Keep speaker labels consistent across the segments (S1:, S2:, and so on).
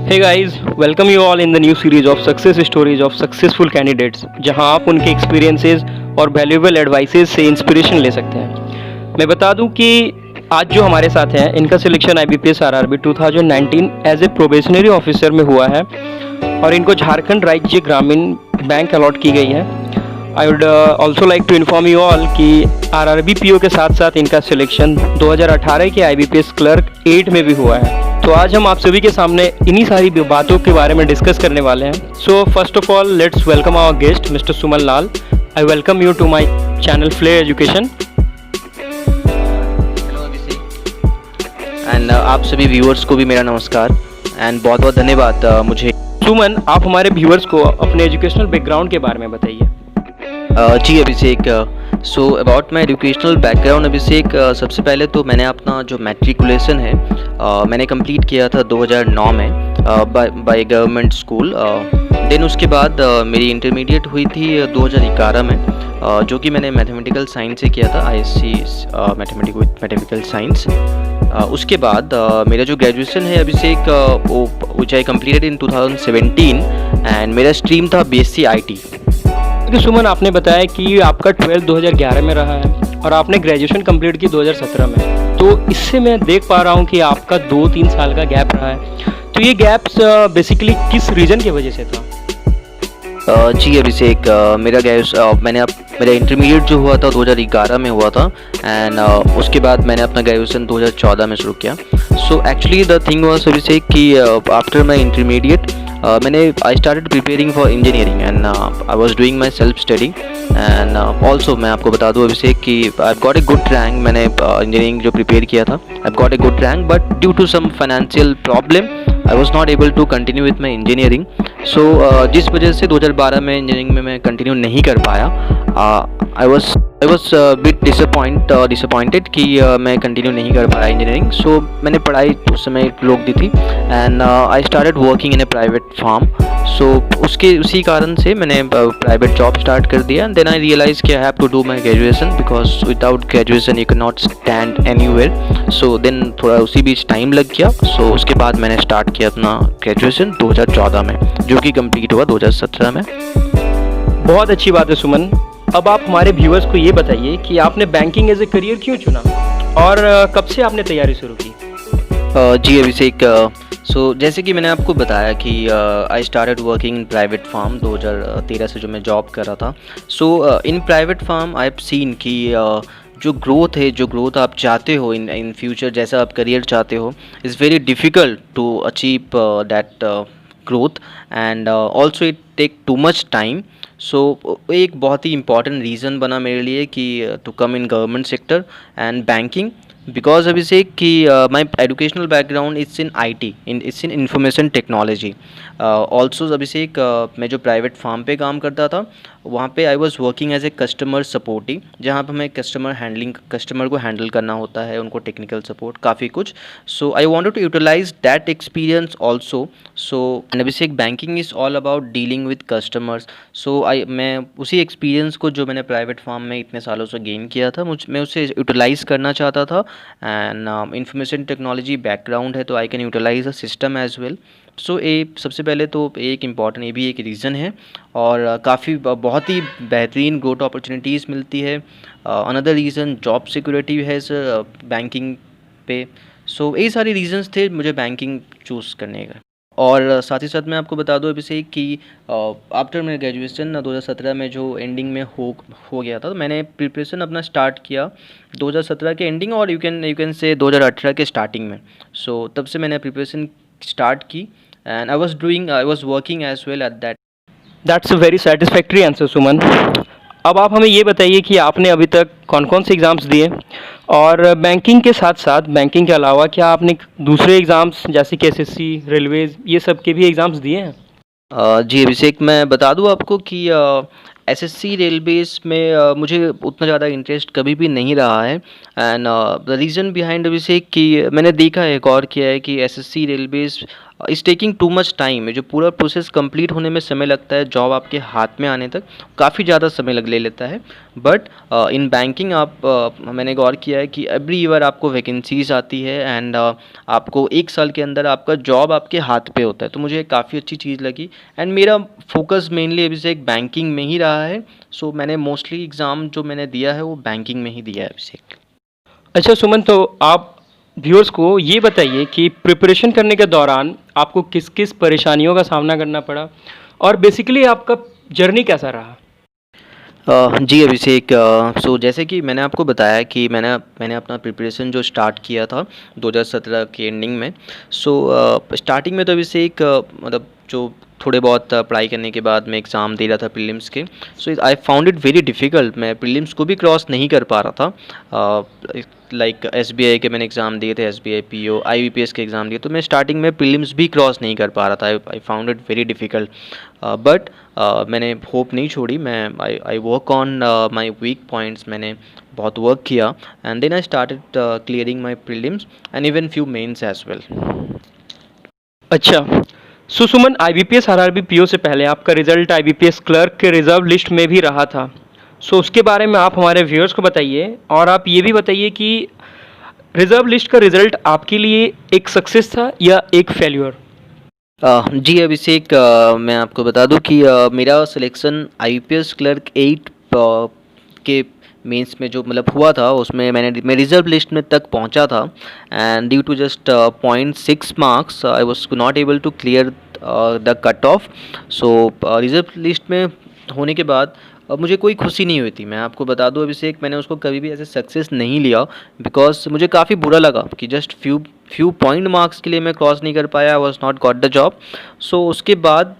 S1: Hey guys, welcome you all in the new series of success stories of successful candidates जहां आप उनके experiences और valuable advices से inspiration ले सकते हैं। मैं बता दूं कि आज जो हमारे साथ हैं इनका selection IBPS RRB 2019 as a probationary officer में हुआ है और इनको झारखंड राज्य ग्रामीण बैंक अलॉट की गई है। I would also like to inform you all कि RRB PO के साथ साथ इनका सिलेक्शन 2018 के IBPS क्लर्क 8 में भी हुआ है। तो आज हम आप सभी के सामने इन्हीं सारी बातों के बारे में डिस्कस करने वाले हैं। So first of all let's welcome our guest mister Suman Lal. I welcome you to my channel flair education.
S2: Hello Abhishek and आप सभी व्यूअर्स को भी मेरा नमस्कार एंड बहुत बहुत धन्यवाद मुझे।
S1: सुमन, आप हमारे व्यूअर्स को अपने एजुकेशनल बैकग्राउंड के बारे में बताइए।
S2: जी Abhishek, so about my educational background Abhishek, सबसे पहले तो मैंने अपना जो मैट्रिकुलेशन है मैंने कंप्लीट किया था 2009 में बाय गवर्नमेंट स्कूल। देन उसके बाद मेरी इंटरमीडिएट हुई थी 2011 में, जो कि मैंने मैथमेटिकल साइंस से किया था, ISC mathematics with mathematical science. उसके बाद मेरा जो ग्रेजुएशन है अभिषेक वो विच आई कंप्लीटेड इन 2017 एंड मेरा स्ट्रीम था BSc IT।
S1: तो सुमन, आपने बताया कि आपका 12th 2011 में रहा है और आपने ग्रेजुएशन कंप्लीट की 2017 में। तो इससे मैं देख पा रहा हूँ कि आपका 2-3 साल का गैप रहा है। तो ये गैप्स बेसिकली किस रीज़न की वजह से था?
S2: जी अभिषेक, मेरा इंटरमीडिएट जो हुआ था 2011 में हुआ था एंड उसके बाद मैंने अपना ग्रेजुएशन 2014 में शुरू किया। So actually the thing was Abhishek कि after my intermediate I started preparing for engineering and I was doing my self study and also मैं आपको बता दूँ अभिषेक कि I've got a good rank। मैंने engineering जो prepare किया था I've got a good rank, but due to some financial problem I was not able to continue with my engineering। so जिस वजह से 2012 में engineering में मैं continue नहीं कर पाया। I was bit disappointed कि मैं कंटिन्यू नहीं कर पाया इंजीनियरिंग। सो मैंने पढ़ाई उस समय रोक दी थी and I started working in a private firm. So उसी कारण से मैंने प्राइवेट जॉब स्टार्ट कर दिया। देन आई रियलाइज कि I have to do my graduation because without graduation you can not stand anywhere. So then थोड़ा उसी बीच time लग गया। सो उसके बाद मैंने स्टार्ट किया अपना ग्रेजुएशन 2014 में, जो कि कंप्लीट हुआ 2017 में।
S1: बहुत अच्छी बात है सुमन। अब आप हमारे व्यूअर्स को ये बताइए कि आपने बैंकिंग एज ए करियर क्यों चुना और कब से आपने तैयारी शुरू की?
S2: जी अभिषेक, सो जैसे कि मैंने आपको बताया कि I started working in private firm 2013 से जो मैं जॉब कर रहा था। So in private firm I have seen कि जो ग्रोथ आप चाहते हो इन फ्यूचर, जैसा आप करियर चाहते हो, is very difficult to achieve that growth and also it take too much time. So एक बहुत ही इम्पॉर्टेंट रीज़न बना मेरे लिए कि to come in government sector and banking, because Abhishek कि my educational background it's in IT, it's in information technology. Also Abhishek मैं जो प्राइवेट फार्म पे काम करता था वहाँ पे I was working as a customer support, जहाँ पर हमें कस्टमर को हैंडल करना होता है, उनको टेक्निकल सपोर्ट काफ़ी कुछ। So I wanted to utilise that experience also. So Abhishek banking is all about dealing with customers. So मैं उसी एक्सपीरियंस को जो मैंने प्राइवेट फार्म में इतने सालों से गेन किया था मैं उसे यूटिलाइज़ करना चाहता था एंड इंफॉर्मेशन टेक्नोलॉजी बैकग्राउंड है तो I can utilise a system as well. So सबसे पहले तो एक इम्पॉर्टेंट ये भी एक रीज़न है और काफ़ी बहुत ही बेहतरीन ग्रोथ अपॉर्चुनिटीज़ मिलती है। अनदर रीज़न जॉब सिक्योरिटी है बैंकिंग पे। सो यही सारे रीज़न्स थे मुझे बैंकिंग चूज़ करने का। और साथ ही साथ मैं आपको बता दूं अभिषेक कि आफ्टर मेरा ग्रेजुएशन 2017 में जो एंडिंग में हो गया था, तो मैंने प्रिपरेशन अपना स्टार्ट किया 2017 के एंडिंग और यू कैन से 2018 के स्टार्टिंग में। सो तब से मैंने प्रिपरेशन स्टार्ट की and I was working as well at that.
S1: That's a very satisfactory answer Suman. अब आप हमें ये बताइए कि आपने अभी तक कौन कौन से एग्ज़ाम्स दिए और बैंकिंग के साथ साथ बैंकिंग के अलावा क्या आपने दूसरे एग्ज़ाम्स जैसे कि SSC, रेलवेज़, ये सब के भी एग्ज़ाम्स दिए हैं?
S2: जी अभिषेक, मैं बता दूं आपको कि एसएससी रेलवेज़ में मुझे उतना ज़्यादा इंटरेस्ट कभी भी नहीं रहा है। एंड द रीज़न बिहाइंड अभिषेक कि मैंने देखा है, गौर किया है कि SSC Railways is taking to much time. जो पूरा प्रोसेस कंप्लीट होने में समय लगता है, जॉब आपके हाथ में आने तक काफ़ी ज़्यादा समय ले लेता है। बट इन बैंकिंग मैंने गौर किया है कि एवरी ईयर आपको वैकेंसीज़ आती है एंड आपको 1 साल के अंदर आपका जॉब आपके हाथ पे होता है। तो मुझे काफ़ी अच्छी चीज़ लगी एंड मेरा फोकस मेनली अभिषेक बैंकिंग में ही रहा है। सो मैंने मोस्टली एग्ज़ाम जो मैंने दिया है वो बैंकिंग में ही दिया है अभिषेक।
S1: अच्छा सुमन, तो आप व्यूअर्स को ये बताइए कि प्रिपरेशन करने के दौरान आपको किस किस परेशानियों का सामना करना पड़ा और बेसिकली आपका जर्नी कैसा रहा?
S2: जी अभिषेक, सो जैसे कि मैंने आपको बताया कि मैंने अपना प्रिपरेशन जो स्टार्ट किया था 2017 के एंडिंग में। सो स्टार्टिंग में तो अभिषेक मतलब जो थोड़े बहुत पढ़ाई करने के बाद मैं एग्ज़ाम दे रहा था प्रीलिम्स के। So I found it very difficult. मैं प्रीलिम्स को भी क्रॉस नहीं कर पा रहा था। लाइक एसबीआई के मैंने एग्ज़ाम दिए थे, एसबीआई पीओ, आईबीपीएस के एग्ज़ाम दिए, तो मैं स्टार्टिंग में प्रीलिम्स भी क्रॉस नहीं कर पा रहा था। I found it very difficult. But मैंने होप नहीं छोड़ी। मैं I work on my weak points. मैंने बहुत वर्क किया and then I started clearing my prelims and even few mains as well.
S1: अच्छा, so Suman, IBPS RRB PO से पहले आपका रिजल्ट आईबीपीएस क्लर्क के रिजर्व लिस्ट में भी रहा था। सो उसके बारे में आप हमारे व्यूअर्स को बताइए और आप ये भी बताइए कि रिजर्व लिस्ट का रिजल्ट आपके लिए एक सक्सेस था या एक फेल्यूर?
S2: जी अभिषेक, मैं आपको बता दूं कि मेरा सिलेक्शन आईपीएस क्लर्क 8 के मेंस में जो मतलब हुआ था, उसमें मैं रिजर्व लिस्ट में तक पहुंचा था and due to just 0.6 marks I was not able to clear the cut off. So reserve list में होने के बाद अब मुझे कोई खुशी नहीं हुई थी। मैं आपको बता दूं अभिषेक, मैंने उसको कभी भी ऐसे सक्सेस नहीं लिया बिकॉज मुझे काफ़ी बुरा लगा कि जस्ट फ्यू पॉइंट मार्क्स के लिए मैं क्रॉस नहीं कर पाया। I was not got the job. So उसके बाद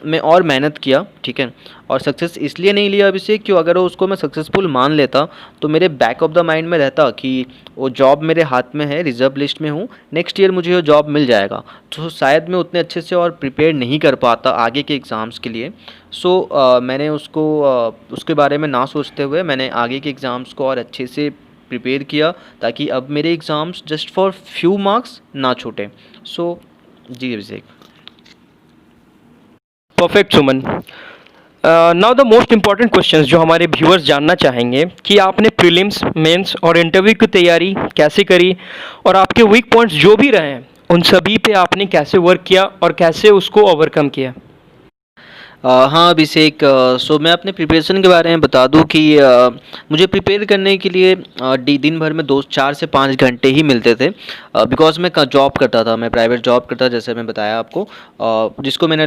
S2: मैं और मेहनत किया, ठीक है, और सक्सेस इसलिए नहीं लिया अभिषेक क्यों, अगर उसको मैं सक्सेसफुल मान लेता तो मेरे बैक ऑफ द माइंड में रहता कि वो जॉब मेरे हाथ में है, रिजर्व लिस्ट में हूँ, नेक्स्ट ईयर मुझे वो जॉब मिल जाएगा। तो शायद मैं उतने अच्छे से और प्रिपेयर नहीं कर पाता आगे के एग्ज़ाम्स के लिए। सो मैंने उसके बारे में ना सोचते हुए मैंने आगे के एग्ज़ाम्स को और अच्छे से प्रिपेयर किया ताकि अब मेरे exams just for few marks ना छूटे। सो जी Abhishek.
S1: Perfect Suman. Now the most important questions जो हमारे व्यूअर्स जानना चाहेंगे कि आपने प्रीलिम्स, मेंस और इंटरव्यू की तैयारी कैसे करी और आपके वीक पॉइंट्स जो भी रहे हैं उन सभी पे आपने कैसे वर्क किया और कैसे उसको ओवरकम किया?
S2: हाँ अभिषेक, सो मैं अपने प्रिपरेशन के बारे में बता दूं कि मुझे प्रिपेयर करने के लिए दिन भर में 4 से 5 घंटे ही मिलते थे बिकॉज मैं जॉब करता था। मैं प्राइवेट जॉब करता, जैसे मैं बताया आपको, जिसको मैंने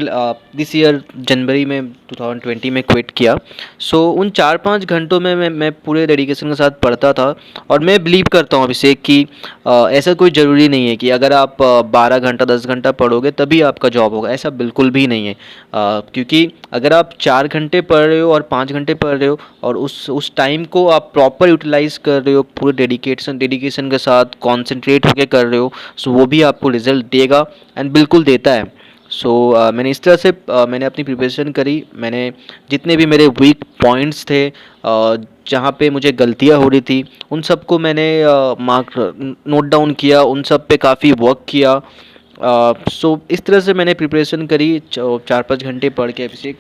S2: दिस ईयर जनवरी में 2020 में क्विट किया। सो उन 4-5 घंटों में मैं पूरे डेडिकेशन के साथ पढ़ता था और मैं बिलीव करता हूँ अभिषेक कि ऐसा कोई ज़रूरी नहीं है कि अगर आप 12 घंटा 10 घंटा पढ़ोगे तभी आपका जॉब होगा। ऐसा बिल्कुल भी नहीं है, क्योंकि अगर आप 4 घंटे पढ़ रहे हो और 5 घंटे पढ़ रहे हो और उस टाइम को आप प्रॉपर यूटिलाइज कर रहे हो, पूरे डेडिकेशन के साथ कॉन्सेंट्रेट होकर कर रहे हो, सो वो भी आपको रिजल्ट देगा एंड बिल्कुल देता है। सो मैंने इस तरह से मैंने अपनी प्रिपरेशन करी। मैंने जितने भी मेरे वीक पॉइंट्स थे, जहाँ पे मुझे गलतियाँ हो रही थी, उन सबको मैंने नोट डाउन किया, उन सब पे काफ़ी वर्क किया। सो इस तरह से मैंने प्रिपरेशन करी 4-5 घंटे पढ़ के अभिषेक।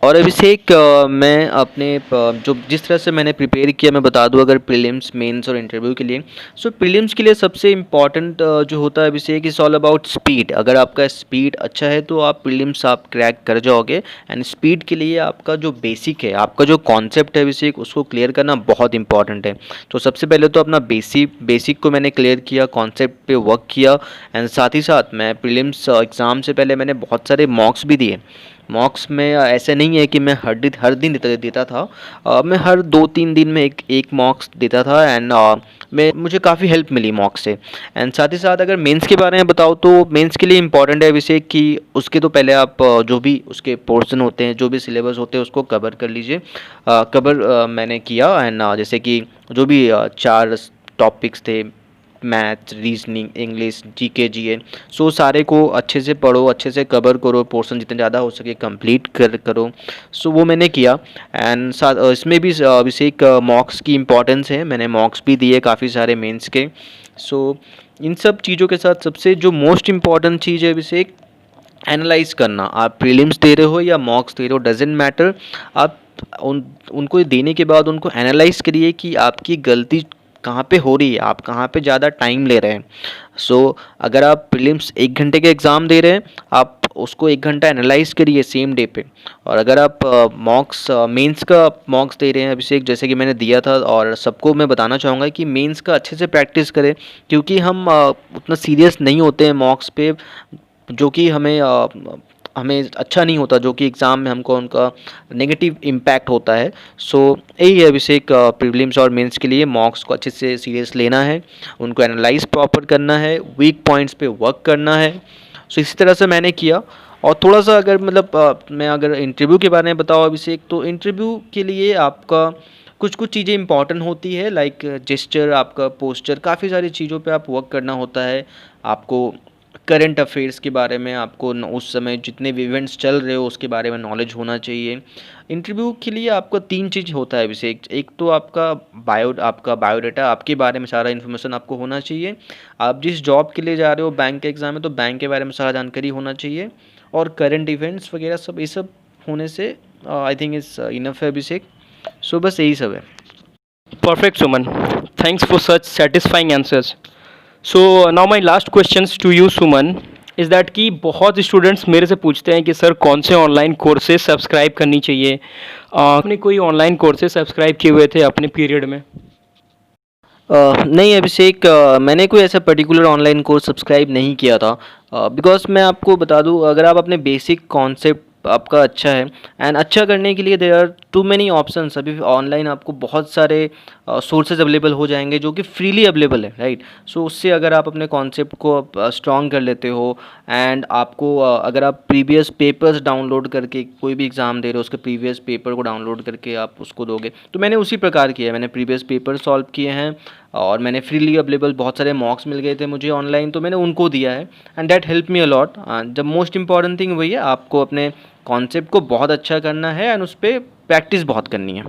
S2: और अभिषेक, मैं अपने जो जिस तरह से मैंने प्रिपेयर किया मैं बता दूं, अगर प्रीलिम्स, मेंस और इंटरव्यू के लिए। सो प्रीलिम्स के लिए सबसे इम्पॉर्टेंट जो होता है अभिषेक, इज़ ऑल अबाउट स्पीड। अगर आपका स्पीड अच्छा है तो आप प्रीलिम्स आप क्रैक कर जाओगे। एंड स्पीड के लिए आपका जो बेसिक है, आपका जो कॉन्सेप्ट है अभिषेक, उसको क्लियर करना बहुत इंपॉर्टेंट है। तो सबसे पहले तो अपना बेसिक को मैंने क्लियर किया, कॉन्सेप्ट पे वर्क किया एंड साथ ही साथ मैं प्रीलिम्स एग्ज़ाम से पहले मैंने बहुत सारे मॉक्स भी दिए। मॉक्स में ऐसे नहीं है कि मैं हर दिन देता था। मैं हर 2-3 दिन में एक मॉक्स देता था एंड मुझे काफ़ी हेल्प मिली मॉक्स से। एंड साथ ही साथ अगर मेंस के बारे में बताओ तो मेंस के लिए इम्पॉर्टेंट है विषय कि उसके तो पहले आप जो भी उसके पोर्शन होते हैं, जो भी सिलेबस होते हैं, उसको कवर कर लीजिए। मैंने किया एंड जैसे कि जो भी 4 टॉपिक्स थे, मैथ, रीजनिंग, इंग्लिश, जीके, जीए। सो सारे को अच्छे से पढ़ो, अच्छे से कवर करो, पोर्शन जितने ज़्यादा हो सके कंप्लीट करो। सो वो मैंने किया। एंड साथ इसमें भी अभिषेक मॉक्स की इम्पोर्टेंस है, मैंने मॉक्स भी दिए काफ़ी सारे मेंस के। सो इन सब चीज़ों के साथ सबसे जो मोस्ट इम्पॉर्टेंट चीज़ है अभिषेक, एनालाइज करना। आप प्रीलिम्स दे रहे हो या मॉक्स दे रहे हो, डजेंट मैटर। आप उनको देने के बाद उनको एनालाइज करिए कि आपकी गलती कहाँ पे हो रही है, आप कहाँ पे ज़्यादा टाइम ले रहे हैं। सो अगर आप प्रीलिम्स 1 घंटे के एग्ज़ाम दे रहे हैं, आप उसको 1 घंटा एनालाइज करिए सेम डे पे। और अगर आप मॉक्स मेंस का मॉक्स दे रहे हैं अभिषेक, जैसे कि मैंने दिया था, और सबको मैं बताना चाहूँगा कि मेंस का अच्छे से प्रैक्टिस करें, क्योंकि हम उतना सीरियस नहीं होते हैं मॉक्स पे, जो कि हमें अच्छा नहीं होता, जो कि एग्ज़ाम में हमको उनका नेगेटिव इम्पैक्ट होता है। सो यही है अभिषेक, प्रीलिम्स और मेंस के लिए मॉक्स को अच्छे से सीरियस लेना है, उनको एनालाइज प्रॉपर करना है, वीक पॉइंट्स पे वर्क करना है। सो इसी तरह से मैंने किया। और थोड़ा सा अगर मैं अगर इंटरव्यू के बारे में बताऊँ अभिषेक, तो इंटरव्यू के लिए आपका कुछ चीज़ें इंपॉर्टेंट होती है, लाइक जेस्चर, आपका पोस्चर, काफ़ी सारी चीज़ों पे आप वर्क करना होता है। आपको करंट अफेयर्स के बारे में, आपको उस समय जितने भी इवेंट्स चल रहे हो उसके बारे में नॉलेज होना चाहिए। इंटरव्यू के लिए आपको 3 चीज़ होता है अभिषेक। एक तो आपका बायोडाटा, आपके बारे में सारा इन्फॉर्मेशन आपको होना चाहिए। आप जिस जॉब के लिए जा रहे हो, बैंक के एग्ज़ाम में, तो बैंक के बारे में सारा जानकारी होना चाहिए। और करंट इवेंट्स वगैरह सब, ये सब होने से आई थिंक इज़ इनफ है अभिषेक। सो बस यही सब है।
S1: Perfect, Suman. Thanks for such satisfying answers. So now my last questions to you, Suman, is that कि बहुत स्टूडेंट्स मेरे से पूछते हैं कि सर कौन से ऑनलाइन कोर्सेज सब्सक्राइब करनी चाहिए। आपने कोई ऑनलाइन कोर्सेज सब्सक्राइब किए हुए थे अपने पीरियड में?
S2: नहीं अभिषेक, मैंने कोई ऐसा पर्टिकुलर ऑनलाइन कोर्स सब्सक्राइब नहीं किया था, बिकॉज मैं आपको बता दूं, अगर आप अपने बेसिक कॉन्सेप्ट आपका अच्छा है, एंड अच्छा करने के लिए there are too many options. अभी ऑनलाइन आपको बहुत सारे सोर्सेज अवेलेबल हो जाएंगे जो कि फ्रीली अवेलेबल है, राइट। सो उससे अगर आप अपने कॉन्सेप्ट को स्ट्रॉन्ग कर लेते हो, एंड आपको अगर आप प्रीवियस पेपर्स डाउनलोड करके कोई भी एग्ज़ाम दे रहे हो, उसके प्रीवियस पेपर को डाउनलोड करके आप उसको दोगे, तो मैंने उसी प्रकार किया है। मैंने प्रीवियस पेपर सॉल्व किए हैं, और मैंने फ्रीली अवेलेबल बहुत सारे मॉक्स मिल गए थे मुझे ऑनलाइन, तो मैंने उनको दिया है, and that help me a lot. The most important thing वही है, आपको अपने कॉन्सेप्ट को बहुत अच्छा करना है, एंड उस पर प्रैक्टिस बहुत करनी है।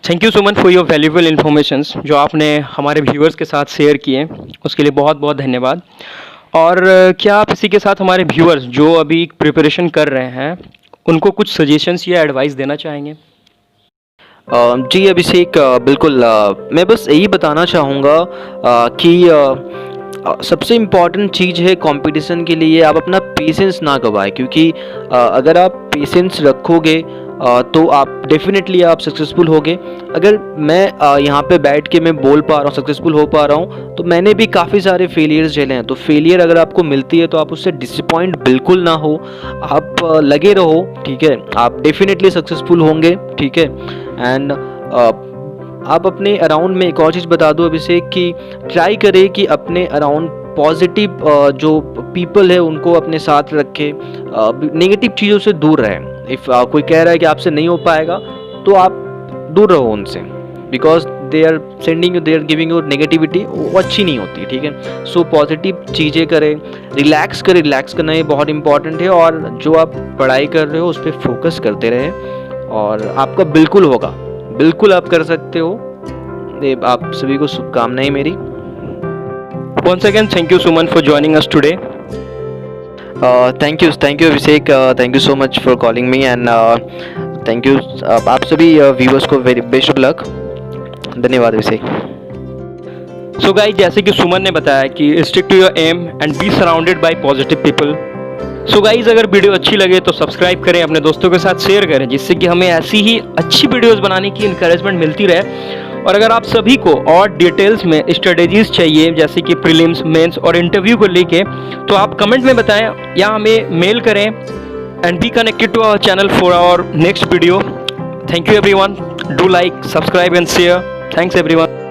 S1: Thank you Suman for your valuable informations जो आपने हमारे व्यूअर्स के साथ शेयर किए, उसके लिए बहुत बहुत धन्यवाद। और क्या आप इसी के साथ हमारे व्यूअर्स जो अभी प्रिपरेशन कर रहे हैं उनको कुछ सजेशंस या एडवाइस देना चाहेंगे?
S2: जी अभिषेक, बिल्कुल, मैं बस यही बताना चाहूँगा कि सबसे इम्पॉर्टेंट चीज़ है कंपटीशन के लिए आप अपना पेशेंस ना गवाएं, क्योंकि अगर आप पेशेंस रखोगे तो आप डेफिनेटली आप सक्सेसफुल होगे। अगर मैं यहाँ पे बैठ के मैं बोल पा रहा हूँ, सक्सेसफुल हो पा रहा हूँ, तो मैंने भी काफ़ी सारे फेलियर्स झेले हैं। तो फेलियर अगर आपको मिलती है तो आप उससे डिसअपॉइंट बिल्कुल ना हो, आप लगे रहो, ठीक है, आप डेफिनेटली सक्सेसफुल होंगे, ठीक है। एंड आप अपने अराउंड में एक और चीज़ बता दूँ अभिषेक, कि ट्राई करें कि अपने अराउंड पॉजिटिव जो पीपल है उनको अपने साथ रखें, नेगेटिव चीज़ों से दूर रहें। इफ़ कोई कह रहा है कि आपसे नहीं हो पाएगा, तो आप दूर रहो उनसे, because they are sending you, they are giving you negativity, वो अच्छी नहीं होती, ठीक है। सो पॉजिटिव चीज़ें करें, रिलैक्स करें, रिलैक्स करना ये बहुत इंपॉर्टेंट है। और जो आप पढ़ाई कर रहे हो उस पर फोकस करते रहें, और आपका बिल्कुल होगा, बिल्कुल आप कर सकते हो। आप सभी को शुभकामनाएं मेरी।
S1: Once again, thank you Suman for joining us today.
S2: Thank you Abhishek, thank you so much for calling me, and thank you आप सभी व्यूअर्स को वेरी बेस्ट ऑफ लक। धन्यवाद अभिषेक।
S1: सो गाइस, जैसे कि सुमन ने बताया कि stick to your aim and be surrounded by positive people. So guys, अगर वीडियो अच्छी लगे तो सब्सक्राइब करें, अपने दोस्तों के साथ शेयर करें, जिससे कि हमें ऐसी ही अच्छी वीडियोस बनाने की इंकरेजमेंट मिलती रहे। और अगर आप सभी को और डिटेल्स में स्ट्रेटेजीज चाहिए, जैसे कि प्रीलिम्स, मेंस और इंटरव्यू को लेके, तो आप कमेंट में बताएं या हमें मेल करें। And be connected to our channel for our next video. Thank you everyone, do like, subscribe and share. Thanks everyone.